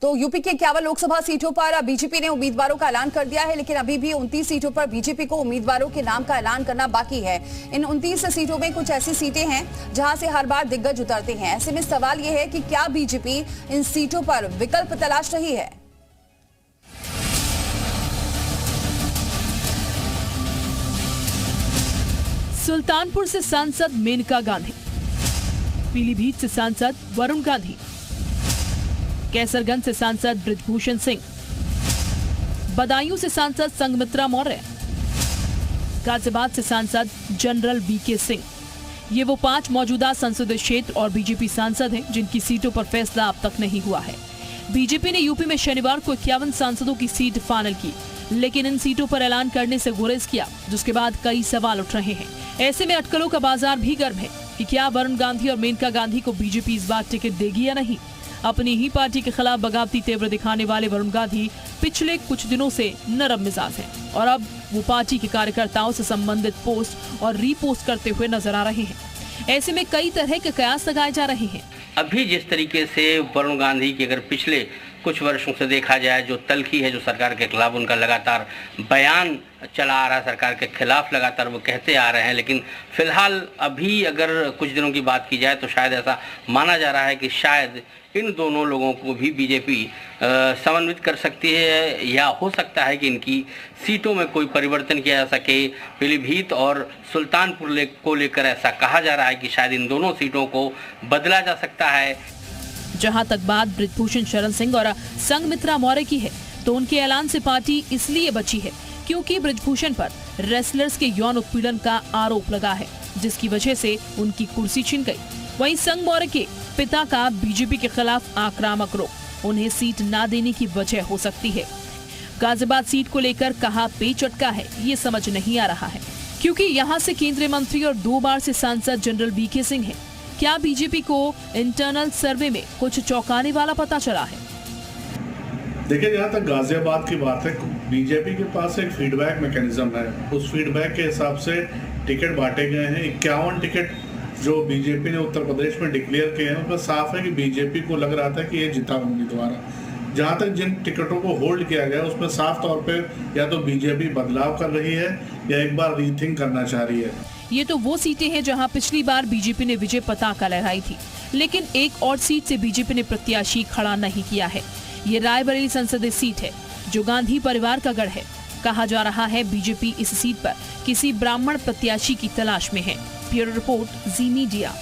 तो यूपी के 51 लोकसभा सीटों पर बीजेपी ने उम्मीदवारों का ऐलान कर दिया है, लेकिन अभी भी 29 सीटों पर बीजेपी को उम्मीदवारों के नाम का ऐलान करना बाकी है। इन 29 सीटों में कुछ ऐसी सीटें हैं जहां से हर बार दिग्गज उतरते हैं। ऐसे में सवाल यह है कि क्या बीजेपी इन सीटों पर विकल्प तलाश रही है। सुल्तानपुर से सांसद मेनका गांधी, पीलीभीत से सांसद वरुण गांधी, कैसरगंज से सांसद बृजभूषण सिंह, बदायूं से सांसद संघमित्रा मौर्य, गाजियाबाद से सांसद जनरल वीके सिंह। ये वो 5 मौजूदा संसदीय क्षेत्र और बीजेपी सांसद हैं जिनकी सीटों पर फैसला अब तक नहीं हुआ है। बीजेपी ने यूपी में शनिवार को 51 सांसदों की सीट फाइनल की, लेकिन इन सीटों पर ऐलान करने से गुरेज किया, जिसके बाद कई सवाल उठ रहे हैं। ऐसे में अटकलों का बाजार भी गर्म है कि क्या वरुण गांधी और मेनका गांधी को बीजेपी इस बार टिकट देगी या नहीं। अपनी ही पार्टी के खिलाफ बगावती तेवर दिखाने वाले वरुण गांधी पिछले कुछ दिनों से नरम मिजाज हैं और अब वो पार्टी के कार्यकर्ताओं से संबंधित पोस्ट और रीपोस्ट करते हुए नजर आ रहे हैं। ऐसे में कई तरह के कयास लगाए जा रहे हैं। अभी जिस तरीके से वरुण गांधी की अगर पिछले कुछ वर्षों से देखा जाए, जो तल्खी है, जो सरकार के खिलाफ उनका लगातार बयान चला आ रहा है, सरकार के खिलाफ लगातार वो कहते आ रहे हैं, लेकिन फिलहाल अभी अगर कुछ दिनों की बात की जाए तो शायद ऐसा माना जा रहा है कि शायद इन दोनों लोगों को भी बीजेपी समन्वित कर सकती है, या हो सकता है कि इनकी सीटों में कोई परिवर्तन किया जा सके। पीलीभीत और सुल्तानपुर को लेकर ऐसा कहा जा रहा है कि शायद इन दोनों सीटों को बदला जा सकता है। जहां तक बात बृजभूषण शरण सिंह और संघमित्रा मौर्य की है, तो उनके ऐलान से पार्टी इसलिए बची है क्योंकि बृजभूषण पर रेसलर्स के यौन उत्पीड़न का आरोप लगा है, जिसकी वजह से उनकी कुर्सी छिन गई। वहीं संघ मौर्य के पिता का बीजेपी के खिलाफ आक्रामक रुख उन्हें सीट न देने की वजह हो सकती है। गाजियाबाद सीट को लेकर कहा पेच अटका है, ये समझ नहीं आ रहा है, क्योंकि यहाँ से केंद्रीय मंत्री और 2 बार से सांसद जनरल वीके सिंह हैं। क्या बीजेपी को इंटरनल सर्वे में कुछ चौंकाने वाला पता चला है? देखिए, जहाँ तक गाजियाबाद की बात है, बीजेपी के पास एक फीडबैक मैकेनिज्म है। उस फीडबैक के हिसाब से टिकट बांटे गए हैं। 51 टिकट जो बीजेपी ने उत्तर प्रदेश में डिक्लेयर किए हैं, उसमें साफ है कि बीजेपी को लग रहा था कि ये जीता उम्मीदवार है। जहाँ तक जिन टिकटों को होल्ड किया गया, उसमें साफ तौर पे या तो बीजेपी बदलाव कर रही है या एक बार रीथिंक करना चाह रही है। ये तो वो सीटें हैं जहां पिछली बार बीजेपी ने विजय पताका लहराई थी, लेकिन एक और सीट से बीजेपी ने प्रत्याशी खड़ा नहीं किया है। ये रायबरेली संसदीय सीट है जो गांधी परिवार का गढ़ है। कहा जा रहा है बीजेपी इस सीट पर किसी ब्राह्मण प्रत्याशी की तलाश में है। ब्यूरो रिपोर्ट, जी मीडिया।